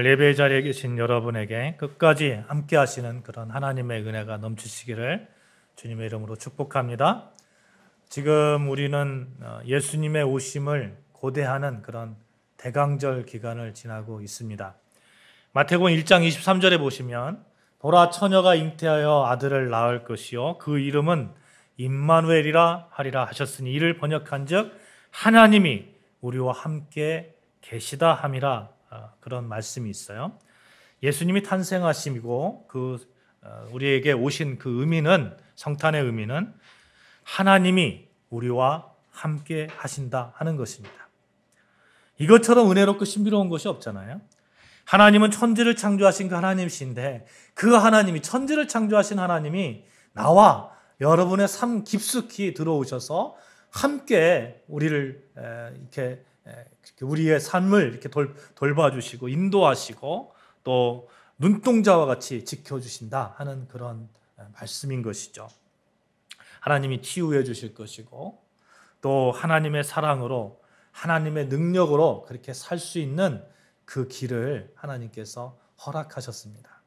오늘 예배 자리에 계신 여러분에게 끝까지 함께 하시는 그런 하나님의 은혜가 넘치시기를 주님의 이름으로 축복합니다. 지금 우리는 예수님의 오심을 고대하는 그런 대강절 기간을 지나고 있습니다. 마태복음 1장 23절에 보시면 보라 처녀가 잉태하여 아들을 낳을 것이요 그 이름은 임마누엘이라 하리라 하셨으니 이를 번역한즉 하나님이 우리와 함께 계시다 함이라, 그런 말씀이 있어요. 예수님이 탄생하심이고 우리에게 오신 그 의미는, 성탄의 의미는 하나님이 우리와 함께 하신다 하는 것입니다. 이것처럼 은혜롭고 신비로운 것이 없잖아요. 하나님은 천지를 창조하신 그 하나님이신데 그 하나님이, 천지를 창조하신 하나님이 나와 여러분의 삶 깊숙이 들어오셔서 함께 우리를 이렇게 우리의 삶을 이렇게 돌봐주시고 인도하시고 또 눈동자와 같이 지켜주신다 하는 그런 말씀인 것이죠. 하나님이 치유해 주실 것이고 또 하나님의 사랑으로, 하나님의 능력으로 그렇게 살 수 있는 그 길을 하나님께서 허락하셨습니다.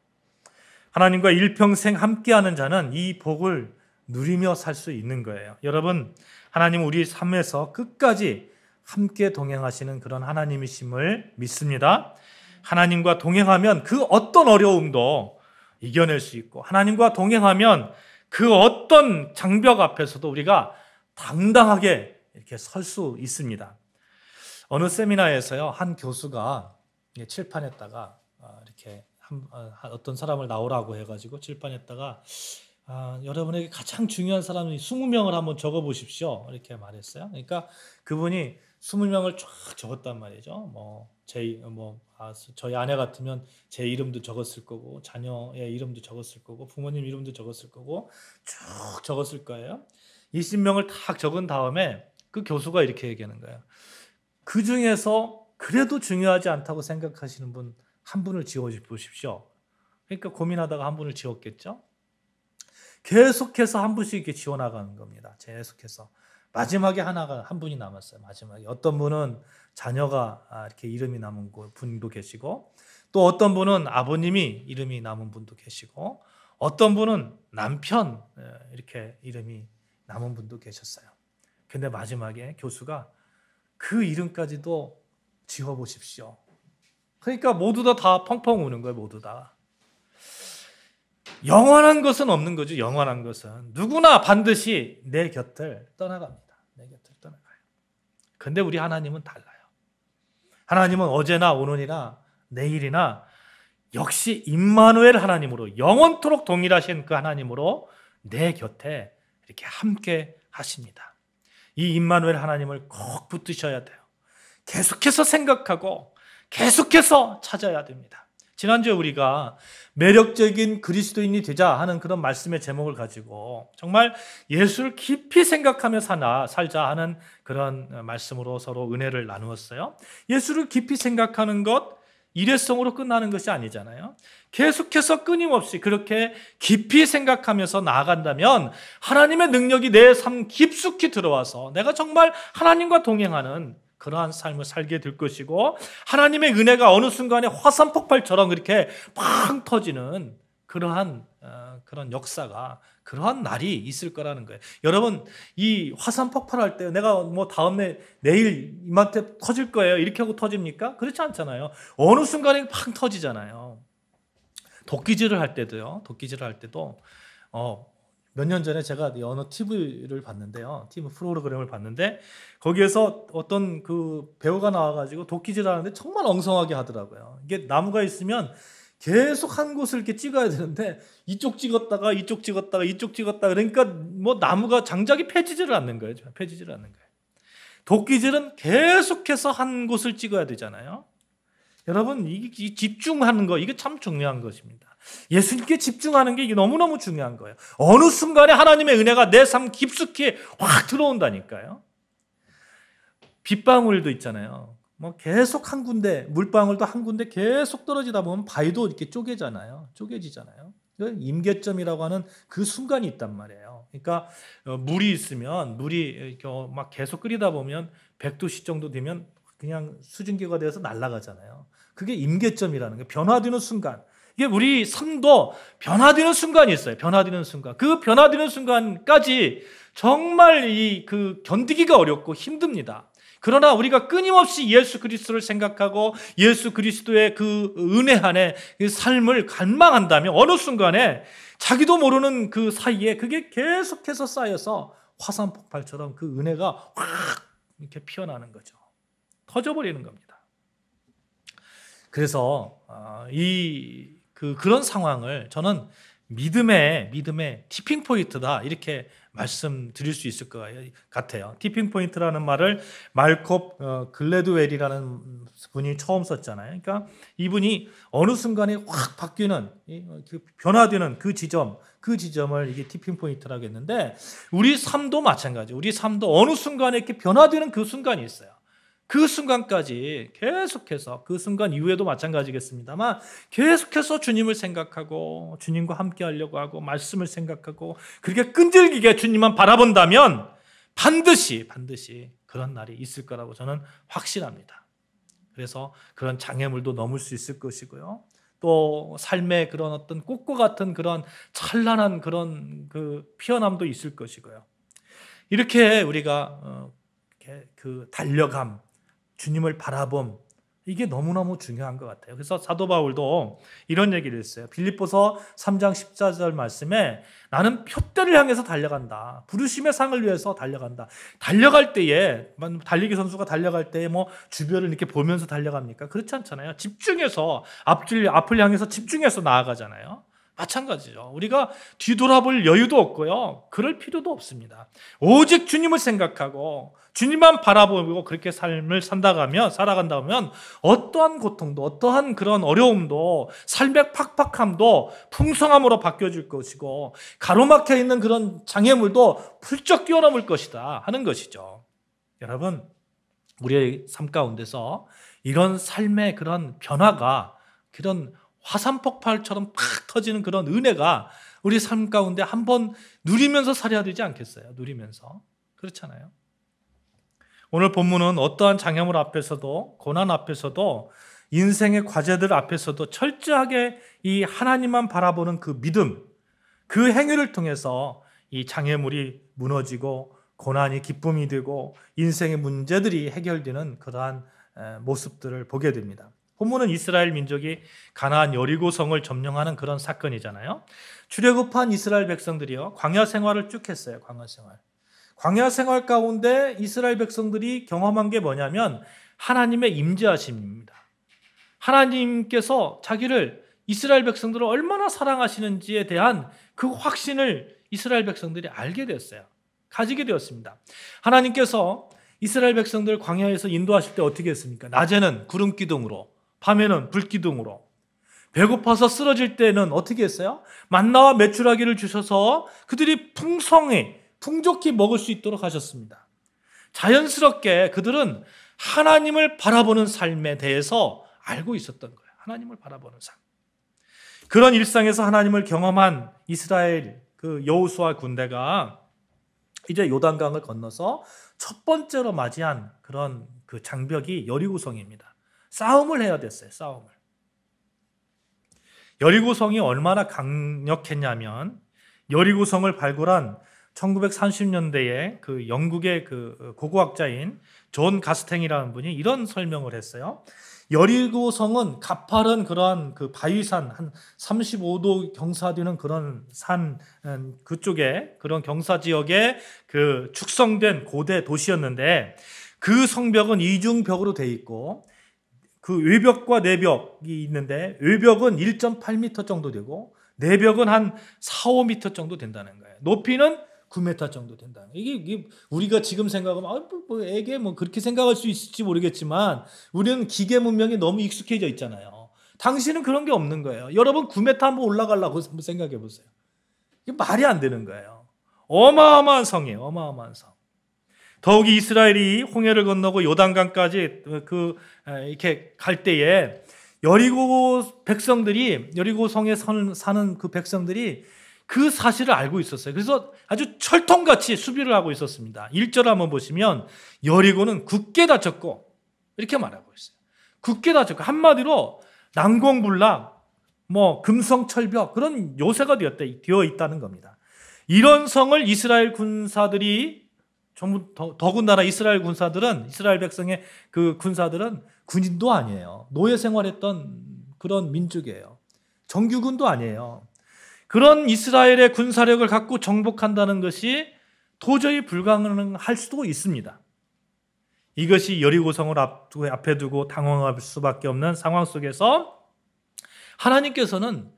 하나님과 일평생 함께하는 자는 이 복을 누리며 살 수 있는 거예요. 여러분, 하나님 우리 삶에서 끝까지 함께 동행하시는 그런 하나님이심을 믿습니다. 하나님과 동행하면 그 어떤 어려움도 이겨낼 수 있고, 하나님과 동행하면 그 어떤 장벽 앞에서도 우리가 당당하게 이렇게 설 수 있습니다. 어느 세미나에서요, 한 교수가 칠판에다가 이렇게 어떤 사람을 나오라고 해가지고 칠판에다가 여러분에게 가장 중요한 사람이 20명을 한번 적어보십시오 이렇게 말했어요. 그러니까 그분이 20명을 쫙 적었단 말이죠. 저희 아내 같으면 제 이름도 적었을 거고, 자녀의 이름도 적었을 거고, 부모님 이름도 적었을 거고, 쭉 적었을 거예요. 20명을 딱 적은 다음에 그 교수가 이렇게 얘기하는 거예요. 그 중에서 그래도 중요하지 않다고 생각하시는 분 한 분을 지워보십시오. 그러니까 고민하다가 한 분을 지웠겠죠. 계속해서 한 분씩 이렇게 지워나가는 겁니다. 계속해서. 마지막에 한 분이 남았어요. 마지막에. 어떤 분은 자녀가 이렇게 이름이 남은 분도 계시고, 또 어떤 분은 아버님이 이름이 남은 분도 계시고, 어떤 분은 남편 이렇게 이름이 남은 분도 계셨어요. 근데 마지막에 교수가 그 이름까지도 지워보십시오. 그러니까 모두 다 펑펑 우는 거예요. 모두 다. 영원한 것은 없는 거죠. 영원한 것은 누구나 반드시 내 곁을 떠나갑니다. 내 곁을 떠나가요. 근데 우리 하나님은 달라요. 하나님은 어제나 오늘이나 내일이나 역시 임마누엘 하나님으로, 영원토록 동일하신 그 하나님으로 내 곁에 이렇게 함께 하십니다. 이 임마누엘 하나님을 꼭 붙드셔야 돼요. 계속해서 생각하고 계속해서 찾아야 됩니다. 지난주에 우리가 매력적인 그리스도인이 되자 하는 그런 말씀의 제목을 가지고 정말 예수를 깊이 생각하며 살자 하는 그런 말씀으로 서로 은혜를 나누었어요. 예수를 깊이 생각하는 것, 일회성으로 끝나는 것이 아니잖아요. 계속해서 끊임없이 그렇게 깊이 생각하면서 나아간다면 하나님의 능력이 내 삶 깊숙이 들어와서 내가 정말 하나님과 동행하는 그러한 삶을 살게 될 것이고, 하나님의 은혜가 어느 순간에 화산 폭발처럼 그렇게 팡 터지는 그러한 역사가, 그러한 날이 있을 거라는 거예요. 여러분, 이 화산 폭발할 때 내가 다음에 내일 이맘때 터질 거예요 이렇게 하고 터집니까? 그렇지 않잖아요. 어느 순간에 팡 터지잖아요. 도끼질을 할 때도 몇 년 전에 제가 어느 TV를 봤는데요. TV 프로그램을 봤는데 거기에서 어떤 그 배우가 나와가지고 도끼질을 하는데 정말 엉성하게 하더라고요. 이게 나무가 있으면 계속 한 곳을 이렇게 찍어야 되는데 이쪽 찍었다가 그러니까 나무가 장작이 펴지지를 않는 거예요. 도끼질은 계속해서 한 곳을 찍어야 되잖아요. 여러분, 이 집중하는 거, 이게 참 중요한 것입니다. 예수님께 집중하는 게 이게 너무너무 중요한 거예요. 어느 순간에 하나님의 은혜가 내 삶 깊숙이 확 들어온다니까요. 빗방울도 있잖아요. 계속 한 군데, 물방울도 한 군데 계속 떨어지다 보면 바위도 이렇게 쪼개지잖아요. 임계점이라고 하는 그 순간이 있단 말이에요. 그러니까 물이 있으면 물이 막 계속 끓이다 보면 100도씨 정도 되면 그냥 수증기가 되어서 날아가잖아요. 그게 임계점이라는 거예요. 변화되는 순간. 이게 우리 삶도 변화되는 순간이 있어요. 변화되는 순간. 그 변화되는 순간까지 정말 견디기가 어렵고 힘듭니다. 그러나 우리가 끊임없이 예수 그리스도를 생각하고 예수 그리스도의 그 은혜 안에 그 삶을 갈망한다면 어느 순간에 자기도 모르는 그 사이에 그게 계속해서 쌓여서 화산 폭발처럼 그 은혜가 확 이렇게 피어나는 거죠. 터져버리는 겁니다. 그래서 그런 상황을 저는 믿음의 티핑 포인트다 이렇게 말씀드릴 수 있을 것 같아요. 티핑 포인트라는 말을 말콥 글래드웰이라는 분이 처음 썼잖아요. 그러니까 이분이 어느 순간에 확 바뀌는 변화되는 그 지점을 이게 티핑 포인트라고 했는데 우리 삶도 마찬가지. 우리 삶도 어느 순간에 이렇게 변화되는 그 순간이 있어요. 그 순간까지 계속해서 그 순간 이후에도 마찬가지겠습니다만 계속해서 주님을 생각하고 주님과 함께 하려고 하고 말씀을 생각하고 그렇게 끈질기게 주님만 바라본다면 반드시 그런 날이 있을 거라고 저는 확신합니다. 그래서 그런 장애물도 넘을 수 있을 것이고요. 또 삶의 그런 어떤 꽃과 같은 그런 찬란한 그런 그 피어남도 있을 것이고요. 이렇게 우리가 그 달려감, 주님을 바라봄 이게 너무너무 중요한 것 같아요. 그래서 사도 바울도 이런 얘기를 했어요. 빌립보서 3장 14절 말씀에 나는 표대를 향해서 달려간다. 부르심의 상을 위해서 달려간다. 달려갈 때에 달리기 선수가 달려갈 때에 뭐 주변을 이렇게 보면서 달려갑니까? 그렇지 않잖아요. 집중해서 앞을 향해서 집중해서 나아가잖아요. 마찬가지죠. 우리가 뒤돌아볼 여유도 없고요. 그럴 필요도 없습니다. 오직 주님을 생각하고 주님만 바라보고 그렇게 삶을 살아간다면 어떠한 고통도 어떠한 그런 어려움도 삶의 팍팍함도 풍성함으로 바뀌어질 것이고 가로막혀 있는 그런 장애물도 훌쩍 뛰어넘을 것이다 하는 것이죠. 여러분, 우리의 삶 가운데서 이런 삶의 그런 변화가 그런 화산 폭발처럼 팍 터지는 그런 은혜가 우리 삶 가운데 한번 누리면서 살아야 되지 않겠어요? 누리면서. 그렇잖아요. 오늘 본문은 어떠한 장애물 앞에서도 고난 앞에서도 인생의 과제들 앞에서도 철저하게 이 하나님만 바라보는 그 믿음, 그 행위를 통해서 이 장애물이 무너지고 고난이 기쁨이 되고 인생의 문제들이 해결되는 그러한 모습들을 보게 됩니다. 본문은 이스라엘 민족이 가나안 여리고성을 점령하는 그런 사건이잖아요. 출애굽한 이스라엘 백성들이요, 광야 생활을 쭉 했어요. 광야 생활 가운데 이스라엘 백성들이 경험한 게 뭐냐면 하나님의 임재하심입니다. 하나님께서 자기를 이스라엘 백성들을 얼마나 사랑하시는지에 대한 그 확신을 이스라엘 백성들이 알게 됐어요. 가지게 되었습니다. 하나님께서 이스라엘 백성들 광야에서 인도하실 때 어떻게 했습니까? 낮에는 구름 기둥으로, 밤에는 불 기둥으로, 배고파서 쓰러질 때는 어떻게 했어요? 만나와 메추라기를 주셔서 그들이 풍족히 먹을 수 있도록 하셨습니다. 자연스럽게 그들은 하나님을 바라보는 삶에 대해서 알고 있었던 거예요. 하나님을 바라보는 삶. 그런 일상에서 하나님을 경험한 이스라엘 그 여호수아 군대가 이제 요단강을 건너서 첫 번째로 맞이한 그런 그 장벽이 여리고성입니다. 싸움을 해야 됐어요. 싸움을. 여리고성이 얼마나 강력했냐면 여리고성을 발굴한 1930년대에 그 영국의 그 고고학자인 존 가스탱이라는 분이 이런 설명을 했어요. 여리고성은 가파른 그러한 그 바위산 한 35도 경사되는 그런 산 그쪽에 그런 경사 지역에 그 축성된 고대 도시였는데 그 성벽은 이중벽으로 돼 있고 그 외벽과 내벽이 있는데 외벽은 1.8m 정도 되고 내벽은 한 4, 5m 정도 된다는 거예요. 높이는 9m 정도 된다는 거예요. 이게 우리가 지금 생각하면 애게 그렇게 생각할 수 있을지 모르겠지만 우리는 기계 문명이 너무 익숙해져 있잖아요. 당신은 그런 게 없는 거예요. 여러분 9m 한번 올라가려고 생각해 보세요. 이게 말이 안 되는 거예요. 어마어마한 성이에요. 어마어마한 성. 더욱이 이스라엘이 홍해를 건너고 요단강까지 이렇게 갈 때에 여리고 성에 사는 그 백성들이 그 사실을 알고 있었어요. 그래서 아주 철통같이 수비를 하고 있었습니다. 1절 한번 보시면 여리고는 굳게 닫혔고 이렇게 말하고 있어요. 굳게 닫혔고 한마디로 난공불락, 금성철벽 그런 요새가 되어 있다는 겁니다. 이런 성을 이스라엘 군사들이 전부 더군다나 이스라엘 백성의 그 군사들은 군인도 아니에요. 노예 생활했던 그런 민족이에요. 정규군도 아니에요. 그런 이스라엘의 군사력을 갖고 정복한다는 것이 도저히 불가능할 수도 있습니다. 이것이 여리고성을 앞에 두고 당황할 수밖에 없는 상황 속에서 하나님께서는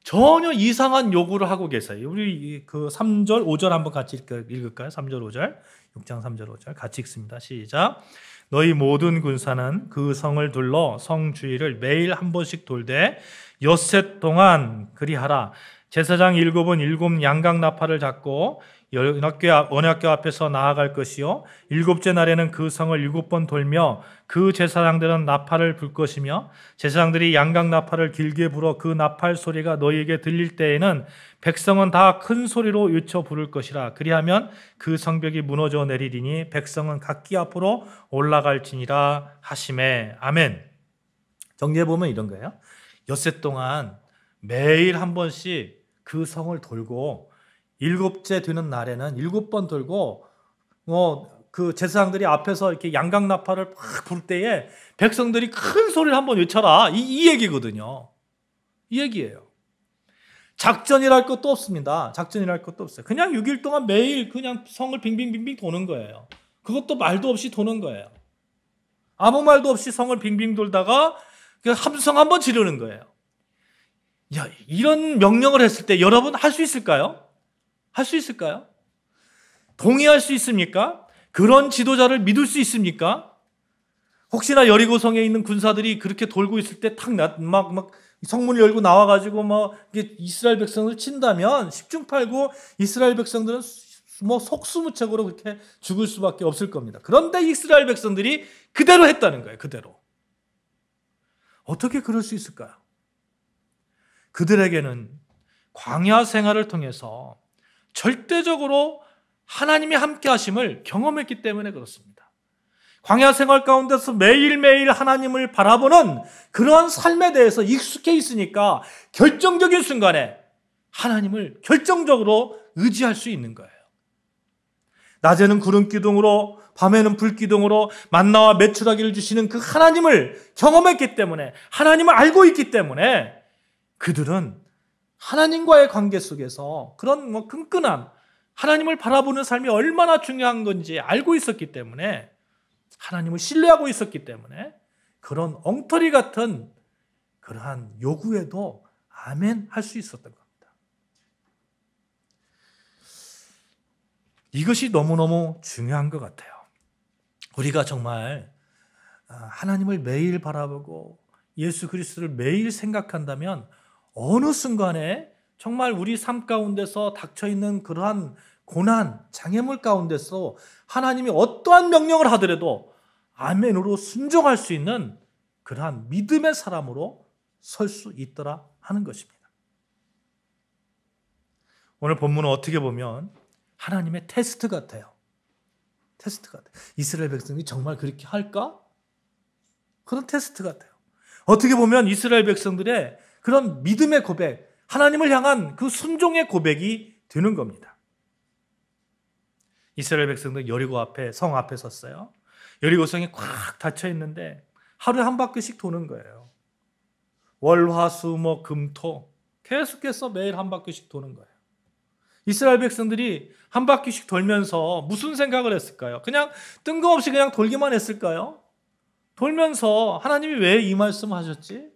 전혀 이상한 요구를 하고 계세요. 우리 그 3절, 5절 한번 같이 읽을까요? 3절, 5절. 6장 3절, 5절 같이 읽습니다. 시작. 너희 모든 군사는 그 성을 둘러 성 주위를 매일 한 번씩 돌되 엿새 동안 그리하라. 제사장 7은 7 양각 나팔을 잡고 언약궤 앞에서 나아갈 것이요 7째 날에는 그 성을 7번 돌며 그 제사장들은 나팔을 불 것이며 제사장들이 양각 나팔을 길게 불어 그 나팔 소리가 너희에게 들릴 때에는 백성은 다 큰 소리로 외쳐 부를 것이라. 그리하면 그 성벽이 무너져 내리리니 백성은 각기 앞으로 올라갈지니라 하시매. 아멘. 정리해 보면 이런 거예요. 엿새 동안 매일 한 번씩 그 성을 돌고 7째 되는 날에는 7번 돌고 그 제사장들이 앞에서 이렇게 양각 나팔을 팍 불 때에 백성들이 큰 소리를 한번 외쳐라. 이 얘기거든요. 이 얘기예요. 작전이랄 것도 없습니다. 작전이랄 것도 없어요. 그냥 6일 동안 매일 그냥 성을 빙빙빙빙 도는 거예요. 그것도 말도 없이 도는 거예요. 아무 말도 없이 성을 빙빙 돌다가 함성 한번 지르는 거예요. 야, 이런 명령을 했을 때 여러분 할 수 있을까요? 할 수 있을까요? 동의할 수 있습니까? 그런 지도자를 믿을 수 있습니까? 혹시나 여리고성에 있는 군사들이 그렇게 돌고 있을 때 막 성문을 열고 나와가지고 이스라엘 백성을 친다면 10중 8구 이스라엘 백성들은 속수무책으로 그렇게 죽을 수밖에 없을 겁니다. 그런데 이스라엘 백성들이 그대로 했다는 거예요. 그대로. 어떻게 그럴 수 있을까요? 그들에게는 광야 생활을 통해서 절대적으로 하나님의 함께 하심을 경험했기 때문에 그렇습니다. 광야 생활 가운데서 매일매일 하나님을 바라보는 그러한 삶에 대해서 익숙해 있으니까 결정적인 순간에 하나님을 결정적으로 의지할 수 있는 거예요. 낮에는 구름 기둥으로 밤에는 불 기둥으로 만나와 메추라기를 주시는 그 하나님을 경험했기 때문에 하나님을 알고 있기 때문에 그들은 하나님과의 관계 속에서 그런 끈끈함, 하나님을 바라보는 삶이 얼마나 중요한 건지 알고 있었기 때문에 하나님을 신뢰하고 있었기 때문에 그런 엉터리 같은 그러한 요구에도 아멘 할 수 있었던 겁니다. 이것이 너무너무 중요한 것 같아요. 우리가 정말 하나님을 매일 바라보고 예수 그리스도를 매일 생각한다면 어느 순간에 정말 우리 삶 가운데서 닥쳐있는 그러한 고난, 장애물 가운데서 하나님이 어떠한 명령을 하더라도 아멘으로 순종할 수 있는 그러한 믿음의 사람으로 설 수 있더라 하는 것입니다. 오늘 본문은 어떻게 보면 하나님의 테스트 같아요. 테스트 같아요. 이스라엘 백성이 정말 그렇게 할까? 그런 테스트 같아요. 어떻게 보면 이스라엘 백성들의 그런 믿음의 고백, 하나님을 향한 그 순종의 고백이 되는 겁니다. 이스라엘 백성들 여리고 앞에, 성 앞에 섰어요. 여리고성이 꽉 닫혀 있는데 하루에 한 바퀴씩 도는 거예요. 월, 화, 수, 목, 금, 토 계속해서 매일 한 바퀴씩 도는 거예요. 이스라엘 백성들이 한 바퀴씩 돌면서 무슨 생각을 했을까요? 그냥 뜬금없이 그냥 돌기만 했을까요? 돌면서 하나님이 왜 이 말씀 하셨지?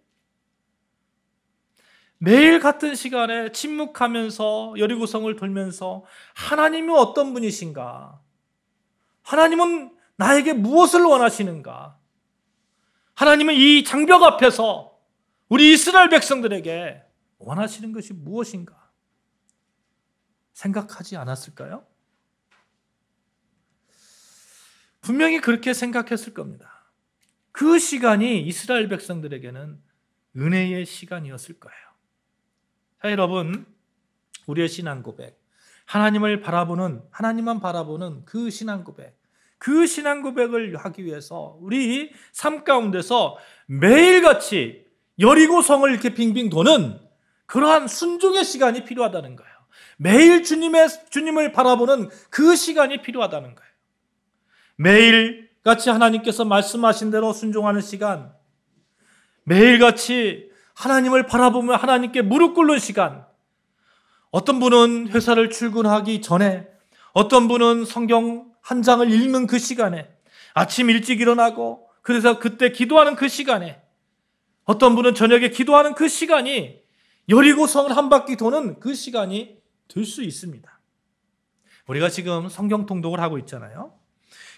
매일 같은 시간에 침묵하면서 여리고성을 돌면서 하나님이 어떤 분이신가? 하나님은 나에게 무엇을 원하시는가? 하나님은 이 장벽 앞에서 우리 이스라엘 백성들에게 원하시는 것이 무엇인가? 생각하지 않았을까요? 분명히 그렇게 생각했을 겁니다. 그 시간이 이스라엘 백성들에게는 은혜의 시간이었을 거예요. 자, 여러분, 우리의 신앙 고백, 하나님만 바라보는 그 신앙 고백, 그 신앙 고백을 하기 위해서 우리 삶 가운데서 매일같이 여리고성을 이렇게 빙빙 도는 그러한 순종의 시간이 필요하다는 거예요. 매일 주님을 바라보는 그 시간이 필요하다는 거예요. 매일같이 하나님께서 말씀하신 대로 순종하는 시간, 매일같이 하나님을 바라보며 하나님께 무릎 꿇는 시간. 어떤 분은 회사를 출근하기 전에, 어떤 분은 성경 한 장을 읽는 그 시간에, 아침 일찍 일어나고 그래서 그때 기도하는 그 시간에, 어떤 분은 저녁에 기도하는 그 시간이 여리고성을 한 바퀴 도는 그 시간이 될 수 있습니다. 우리가 지금 성경 통독을 하고 있잖아요.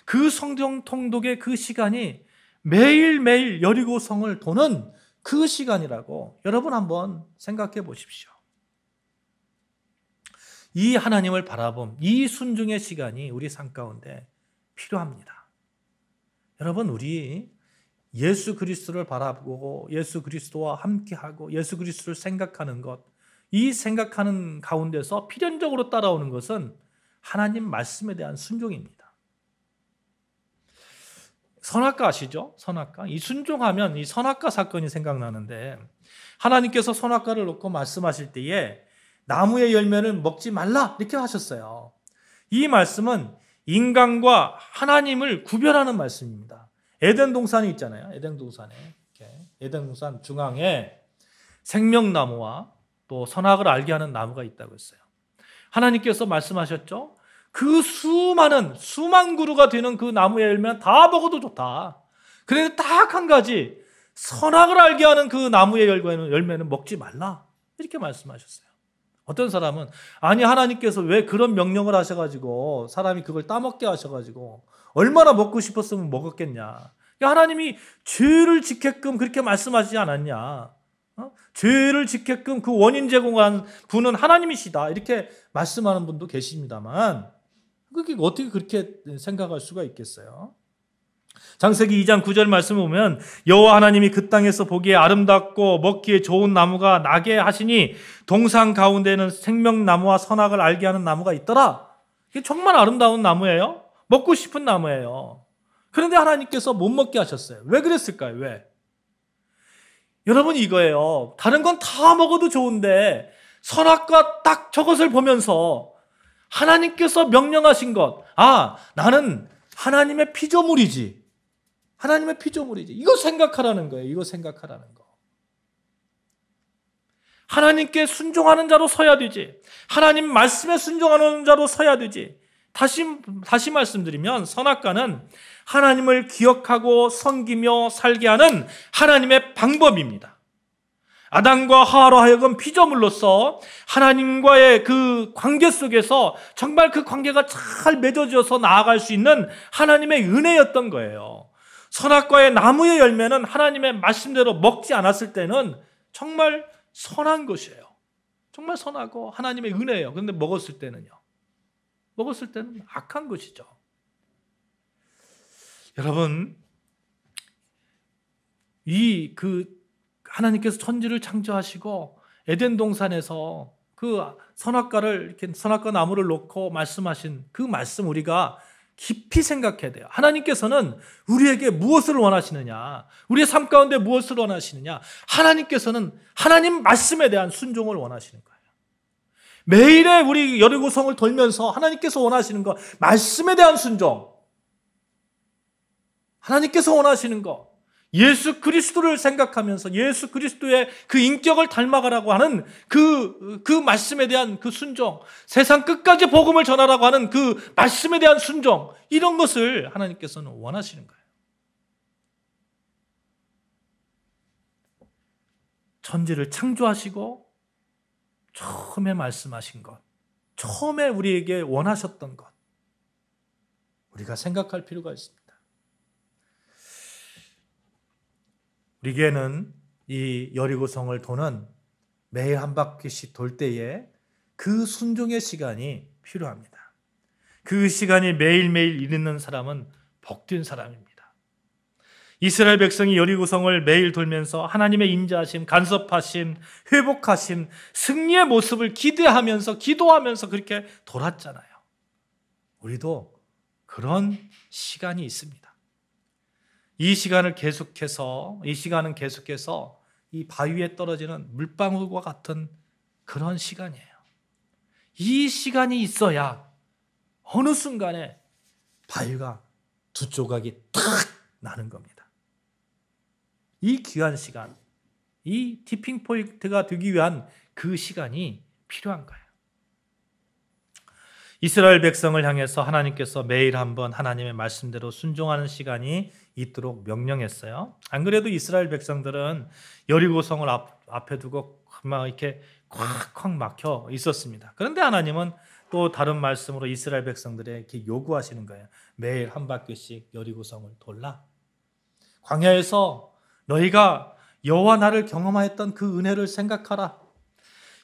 그 성경 통독의 그 시간이 매일매일 여리고성을 도는 그 시간이라고 여러분 한번 생각해 보십시오. 이 하나님을 바라봄, 이 순종의 시간이 우리 삶 가운데 필요합니다. 여러분, 우리 예수 그리스도를 바라보고 예수 그리스도와 함께하고 예수 그리스도를 생각하는 것, 이 생각하는 가운데서 필연적으로 따라오는 것은 하나님 말씀에 대한 순종입니다. 선악과 아시죠? 선악과. 이 순종하면 이 선악과 사건이 생각나는데, 하나님께서 선악과를 놓고 말씀하실 때에 나무의 열매를 먹지 말라 이렇게 하셨어요. 이 말씀은 인간과 하나님을 구별하는 말씀입니다. 에덴 동산이 있잖아요. 에덴 동산에, 에덴 동산 중앙에 생명나무와 또 선악을 알게 하는 나무가 있다고 했어요. 하나님께서 말씀하셨죠. 그 수만 그루가 되는 그 나무의 열매는 다 먹어도 좋다. 그런데 딱 한 가지, 선악을 알게 하는 그 나무의 열매는 먹지 말라 이렇게 말씀하셨어요. 어떤 사람은 아니 하나님께서 왜 그런 명령을 하셔가지고 사람이 그걸 따먹게 하셔가지고 얼마나 먹고 싶었으면 먹었겠냐. 하나님이 죄를 짓게끔 그렇게 말씀하시지 않았냐. 죄를 짓게끔 그 원인 제공한 분은 하나님이시다 이렇게 말씀하는 분도 계십니다만, 그게 어떻게 그렇게 생각할 수가 있겠어요? 창세기 2장 9절 말씀을 보면 여호와 하나님이 그 땅에서 보기에 아름답고 먹기에 좋은 나무가 나게 하시니 동산 가운데는 생명나무와 선악을 알게 하는 나무가 있더라. 이게 정말 아름다운 나무예요. 먹고 싶은 나무예요. 그런데 하나님께서 못 먹게 하셨어요. 왜 그랬을까요? 왜? 여러분, 이거예요. 다른 건 다 먹어도 좋은데 선악과 딱 저것을 보면서 하나님께서 명령하신 것, 나는 하나님의 피조물이지. 하나님의 피조물이지. 이거 생각하라는 거예요. 이거 생각하라는 거. 하나님께 순종하는 자로 서야 되지. 하나님 말씀에 순종하는 자로 서야 되지. 다시 말씀드리면 선악과는 하나님을 기억하고 섬기며 살게 하는 하나님의 방법입니다. 아담과 하와로 하여금 피조물로서 하나님과의 그 관계 속에서 정말 그 관계가 잘 맺어져서 나아갈 수 있는 하나님의 은혜였던 거예요. 선악과의 나무의 열매는 하나님의 말씀대로 먹지 않았을 때는 정말 선한 것이에요. 정말 선하고 하나님의 은혜예요. 그런데 먹었을 때는 악한 것이죠. 여러분, 하나님께서 천지를 창조하시고 에덴 동산에서 그 선악과 나무를 놓고 말씀하신 그 말씀 우리가 깊이 생각해야 돼요. 하나님께서는 우리에게 무엇을 원하시느냐? 우리의 삶 가운데 무엇을 원하시느냐? 하나님께서는 하나님 말씀에 대한 순종을 원하시는 거예요. 매일의 우리 여리고성을 돌면서 하나님께서 원하시는 것, 말씀에 대한 순종. 하나님께서 원하시는 것, 예수 그리스도를 생각하면서 예수 그리스도의 그 인격을 닮아가라고 하는 그 말씀에 대한 그 순종, 세상 끝까지 복음을 전하라고 하는 그 말씀에 대한 순종, 이런 것을 하나님께서는 원하시는 거예요. 천지를 창조하시고 처음에 말씀하신 것, 처음에 우리에게 원하셨던 것, 우리가 생각할 필요가 있습니다. 우리에게는 이 여리고성을 도는 매일 한 바퀴씩 돌 때에 그 순종의 시간이 필요합니다. 그 시간이 매일매일 이르는 사람은 복된 사람입니다. 이스라엘 백성이 여리고성을 매일 돌면서 하나님의 인자하심, 간섭하심, 회복하심, 승리의 모습을 기대하면서 기도하면서 그렇게 돌았잖아요. 우리도 그런 시간이 있습니다. 이 시간은 계속해서 이 바위에 떨어지는 물방울과 같은 그런 시간이에요. 이 시간이 있어야 어느 순간에 바위가 두 조각이 탁 나는 겁니다. 이 귀한 시간, 이 티핑 포인트가 되기 위한 그 시간이 필요한 거예요. 이스라엘 백성을 향해서 하나님께서 매일 한번 하나님의 말씀대로 순종하는 시간이 있도록 명령했어요. 안 그래도 이스라엘 백성들은 여리고성을 앞에 두고 막 이렇게 콱콱 막혀 있었습니다. 그런데 하나님은 또 다른 말씀으로 이스라엘 백성들에게 요구하시는 거예요. 매일 한 바퀴씩 여리고성을 돌라. 광야에서 너희가 여호와 나를 경험하였던 그 은혜를 생각하라.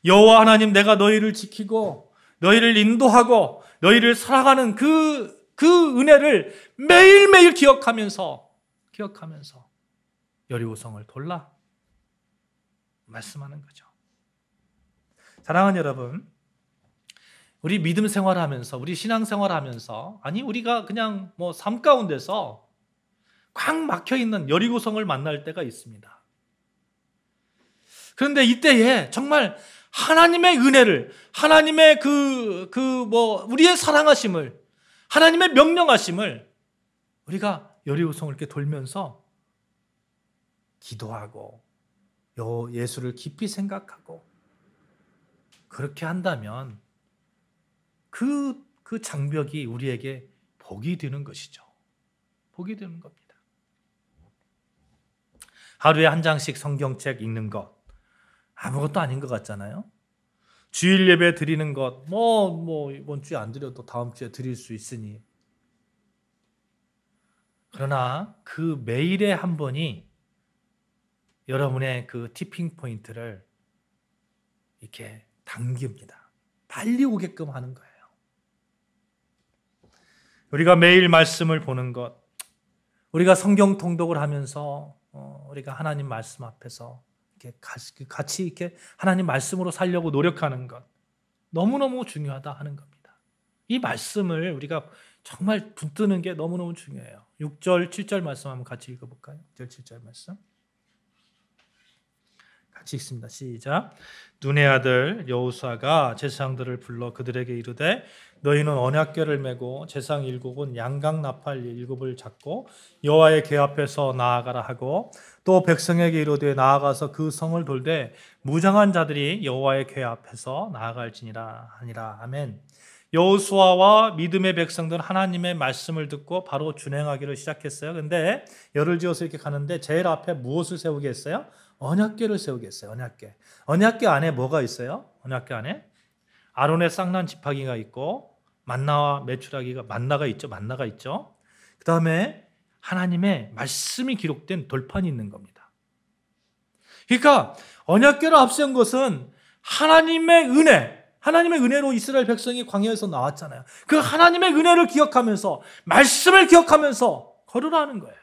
여호와 하나님 내가 너희를 지키고 너희를 인도하고 너희를 살아가는 그 은혜를 매일매일 기억하면서 여리고성을 돌라 말씀하는 거죠. 사랑하는 여러분, 우리 믿음 생활하면서 우리 신앙 생활하면서 우리가 그냥 삶 가운데서 꽉 막혀 있는 여리고성을 만날 때가 있습니다. 그런데 이때에 정말 하나님의 은혜를, 하나님의 우리의 사랑하심을, 하나님의 명령하심을 우리가 여리고성을 이렇게 돌면서 기도하고 예수를 깊이 생각하고 그렇게 한다면 그 장벽이 우리에게 복이 되는 것이죠. 복이 되는 겁니다. 하루에 한 장씩 성경책 읽는 것 아무것도 아닌 것 같잖아요. 주일 예배 드리는 것 이번 주에 안 드려도 다음 주에 드릴 수 있으니. 그러나 그 매일의 한 번이 여러분의 그 티핑 포인트를 이렇게 당깁니다. 빨리 오게끔 하는 거예요. 우리가 매일 말씀을 보는 것, 우리가 성경 통독을 하면서 우리가 하나님 말씀 앞에서 이렇게 같이 이렇게 하나님 말씀으로 살려고 노력하는 것 너무너무 중요하다 하는 겁니다. 이 말씀을 우리가 정말 붙드는 게 너무너무 중요해요. 6절, 7절 말씀 한번 같이 읽어볼까요? 6절, 7절 말씀 같이 읽습니다. 시작. 눈의 아들 여호수아가 제사장들을 불러 그들에게 이르되 너희는 언약궤를 메고 제사장 7은 양각 나팔 7을 잡고 여호와의 궤 앞에서 나아가라 하고 또 백성에게 이르되 나아가서 그 성을 돌되 무장한 자들이 여호와의 궤 앞에서 나아갈지니라 하니라. 아멘. 여호수아와 믿음의 백성들은 하나님의 말씀을 듣고 바로 준행하기를 시작했어요. 근데 열을 지어서 이렇게 가는데 제일 앞에 무엇을 세우게 했어요? 언약궤를 세우게 했어요. 언약궤 안에 뭐가 있어요? 언약궤 안에 아론의 쌍난 지팡이가 있고 만나와 메추라기가 만나가 있죠. 그 다음에 하나님의 말씀이 기록된 돌판이 있는 겁니다. 그러니까 언약궤를 앞세운 것은 하나님의 은혜로 이스라엘 백성이 광야에서 나왔잖아요. 그 하나님의 은혜를 기억하면서 말씀을 기억하면서 걸으라는 거예요.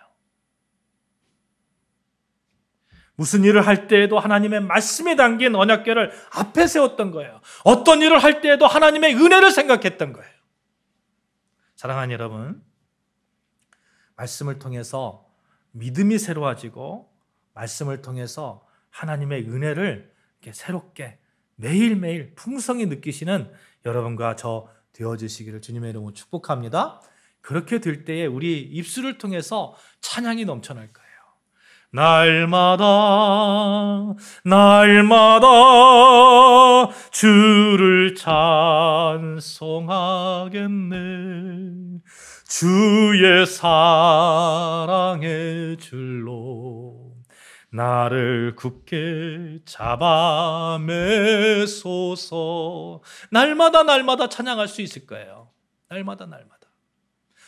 무슨 일을 할 때에도 하나님의 말씀이 담긴 언약궤를 앞에 세웠던 거예요. 어떤 일을 할 때에도 하나님의 은혜를 생각했던 거예요. 사랑하는 여러분, 말씀을 통해서 믿음이 새로워지고 말씀을 통해서 하나님의 은혜를 이렇게 새롭게 매일매일 풍성히 느끼시는 여러분과 저 되어주시기를 주님의 이름으로 축복합니다. 그렇게 될 때에 우리 입술을 통해서 찬양이 넘쳐날 거예요. 날마다 주를 찬송하겠네. 주의 사랑의 줄로 나를 굳게 잡아 매소서. 날마다 찬양할 수 있을 거예요. 날마다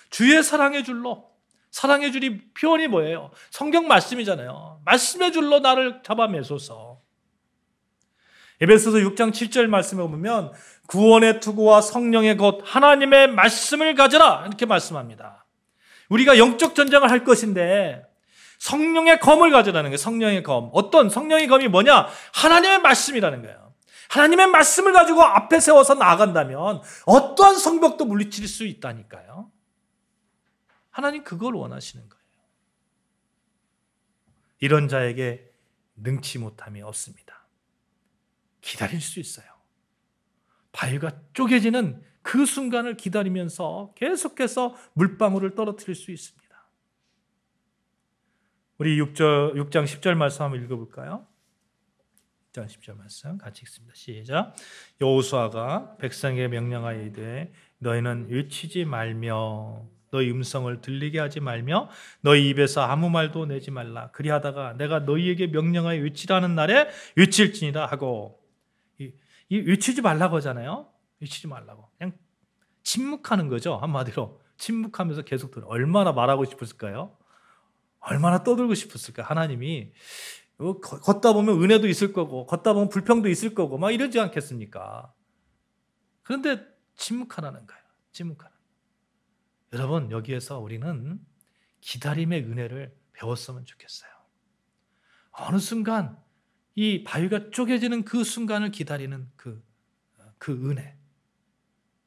주의 사랑의 줄로. 사랑의 줄이 표현이 뭐예요? 성경 말씀이잖아요. 말씀의 줄로 나를 잡아 매소서. 에베소서 6장 7절 말씀에 보면 구원의 투구와 성령의 것 하나님의 말씀을 가져라 이렇게 말씀합니다. 우리가 영적 전쟁을 할 것인데 성령의 검을 가져라는 거예요. 성령의 검. 어떤 성령의 검이 뭐냐? 하나님의 말씀이라는 거예요. 하나님의 말씀을 가지고 앞에 세워서 나아간다면 어떠한 성벽도 물리칠 수 있다니까요. 하나님 그걸 원하시는 거예요. 이런 자에게 능치 못함이 없습니다. 기다릴 수 있어요. 바위가 쪼개지는 그 순간을 기다리면서 계속해서 물방울을 떨어뜨릴 수 있습니다. 우리 6장 10절 말씀 한번 읽어볼까요? 6장 10절 말씀 같이 읽습니다. 시작. 여호수아가 백성에게 명령하여 이르되 너희는 외치지 말며 너희 음성을 들리게 하지 말며 너희 입에서 아무 말도 내지 말라. 그리하다가 내가 너희에게 명령하여 외치라는 날에 외칠지니라 하고, 이 외치지 말라고 하잖아요. 외치지 말라고. 그냥 침묵하는 거죠. 한마디로 침묵하면서 계속 들어. 얼마나 말하고 싶었을까요? 얼마나 떠들고 싶었을까? 하나님이 걷다 보면 은혜도 있을 거고 걷다 보면 불평도 있을 거고 막 이러지 않겠습니까? 그런데 침묵하라는 거예요. 침묵하라. 여러분, 여기에서 우리는 기다림의 은혜를 배웠으면 좋겠어요. 어느 순간 이 바위가 쪼개지는 그 순간을 기다리는 그 은혜,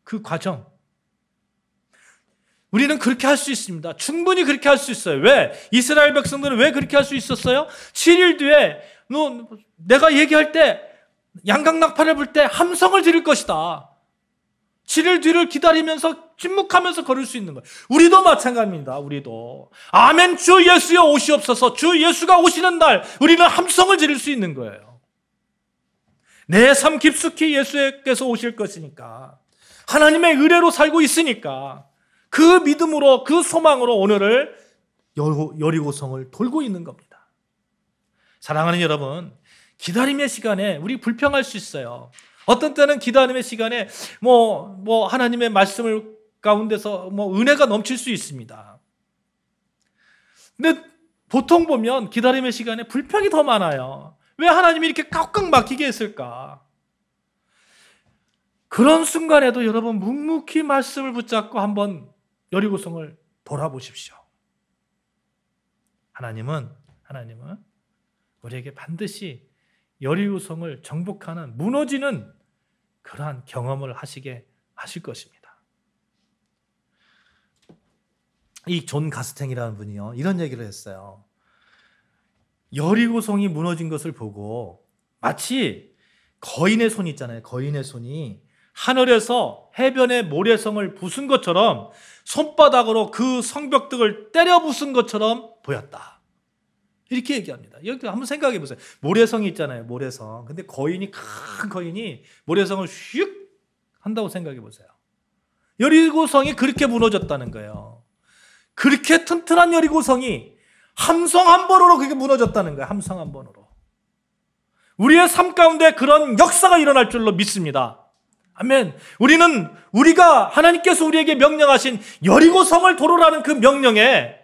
그 과정, 우리는 그렇게 할 수 있습니다. 충분히 그렇게 할 수 있어요. 왜? 이스라엘 백성들은 왜 그렇게 할 수 있었어요? 7일 뒤에 내가 얘기할 때 양강낙파를 불 때 함성을 지를 것이다. 7일 뒤를 기다리면서 침묵하면서 걸을 수 있는 거예요. 우리도 마찬가지입니다. 우리도 아멘 주 예수여 오시옵소서, 주 예수가 오시는 날 우리는 함성을 지를 수 있는 거예요. 내 삶 깊숙이 예수께서 오실 것이니까, 하나님의 의뢰로 살고 있으니까 그 믿음으로, 그 소망으로 오늘을 여리고성을 돌고 있는 겁니다. 사랑하는 여러분, 기다림의 시간에 우리 불평할 수 있어요. 어떤 때는 기다림의 시간에 하나님의 말씀을 가운데서 은혜가 넘칠 수 있습니다. 근데 보통 보면 기다림의 시간에 불평이 더 많아요. 왜 하나님이 이렇게 꽉꽉 막히게 했을까? 그런 순간에도 여러분 묵묵히 말씀을 붙잡고 한번 여리고성을 돌아보십시오. 하나님은 우리에게 반드시 여리고성을 정복하는, 무너지는 그러한 경험을 하시게 하실 것입니다. 이 존 가스탱이라는 분이요, 이런 얘기를 했어요. 여리고성이 무너진 것을 보고 마치 거인의 손이 있잖아요. 거인의 손이 하늘에서 해변의 모래성을 부순 것처럼 손바닥으로 그 성벽등을 때려 부순 것처럼 보였다. 이렇게 얘기합니다. 여기 한번 생각해 보세요. 모래성이 있잖아요. 모래성. 근데 큰 거인이 모래성을 휙 한다고 생각해 보세요. 여리고성이 그렇게 무너졌다는 거예요. 그렇게 튼튼한 여리고성이 함성 한 번으로 그게 무너졌다는 거예요. 함성 한 번으로. 우리의 삶 가운데 그런 역사가 일어날 줄로 믿습니다. 아멘. 우리가 하나님께서 우리에게 명령하신 여리고성을 도로라는 그 명령에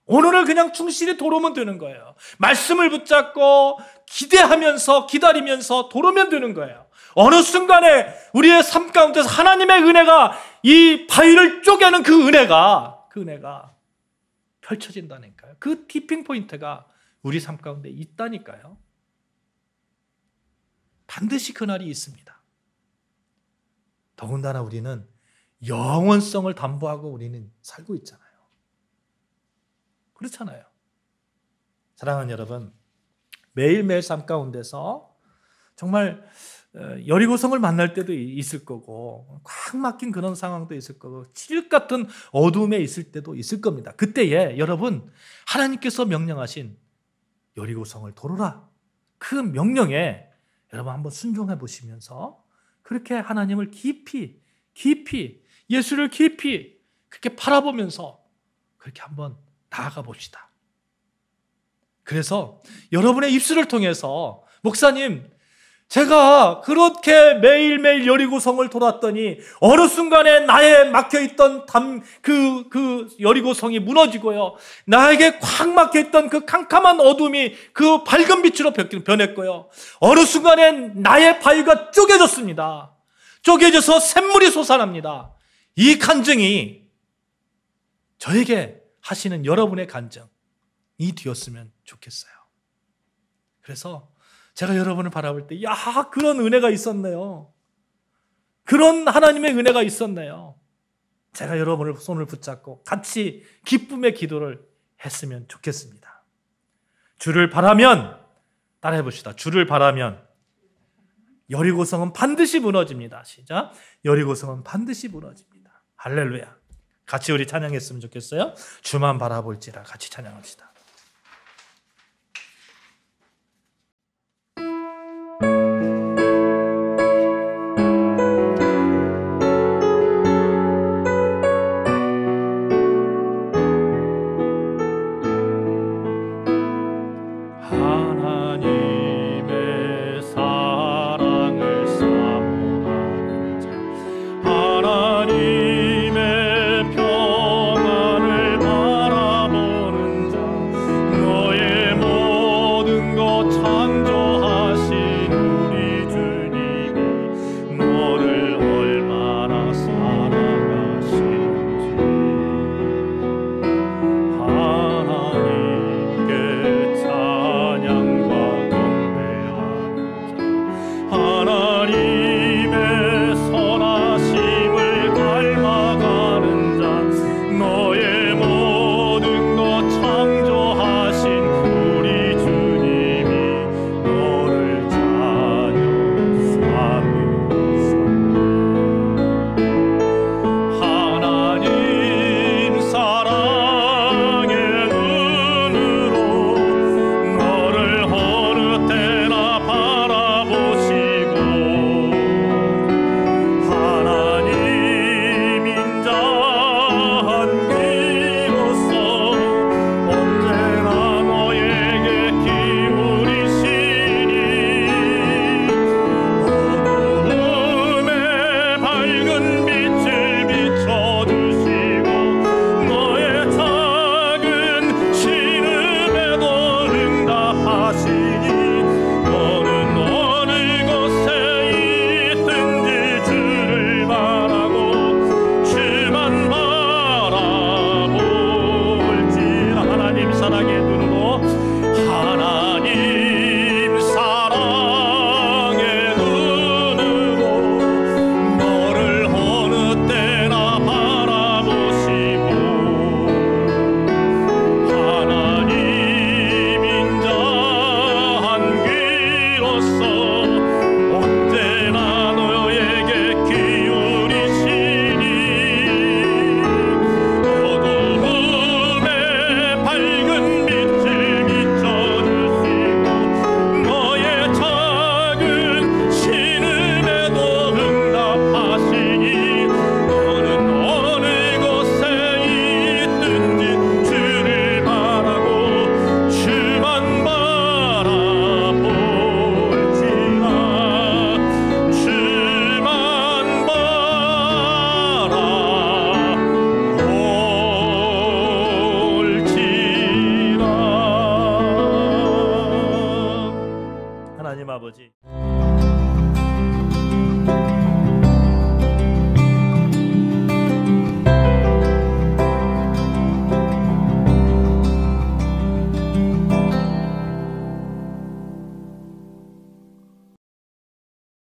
오늘을 그냥 충실히 도로면 되는 거예요. 말씀을 붙잡고 기대하면서 기다리면서 도로면 되는 거예요. 어느 순간에 우리의 삶 가운데서 하나님의 은혜가, 이 바위를 쪼개는 그 은혜가 펼쳐진다니까요. 그 티핑 포인트가 우리 삶 가운데 있다니까요. 반드시 그날이 있습니다. 더군다나 우리는 영원성을 담보하고 우리는 살고 있잖아요. 그렇잖아요. 사랑하는 여러분, 매일매일 삶 가운데서 정말 여리고성을 만날 때도 있을 거고, 꽉 막힌 그런 상황도 있을 거고, 칠흑 같은 어둠에 있을 때도 있을 겁니다. 그때에 여러분, 하나님께서 명령하신 여리고성을 도로라, 그 명령에 여러분 한번 순종해 보시면서 그렇게 하나님을 깊이 예수를 깊이 그렇게 바라보면서 그렇게 한번 나아가 봅시다. 그래서 여러분의 입술을 통해서, 목사님, 제가 그렇게 매일매일 여리고성을 돌았더니 어느 순간에 나에 막혀있던 그 여리고성이 무너지고요, 나에게 꽉 막혀있던 그 캄캄한 어둠이 그 밝은 빛으로 변했고요, 어느 순간에 나의 바위가 쪼개졌습니다. 쪼개져서 샘물이 솟아납니다. 이 간증이 저에게 하시는 여러분의 간증이 되었으면 좋겠어요. 그래서 제가 여러분을 바라볼 때, 그런 은혜가 있었네요. 그런 하나님의 은혜가 있었네요. 제가 여러분을 손을 붙잡고 같이 기쁨의 기도를 했으면 좋겠습니다. 주를 바라면, 따라해 봅시다. 주를 바라면 여리고성은 반드시 무너집니다. 시작. 여리고성은 반드시 무너집니다. 할렐루야. 같이 우리 찬양했으면 좋겠어요. 주만 바라볼지라 같이 찬양합시다.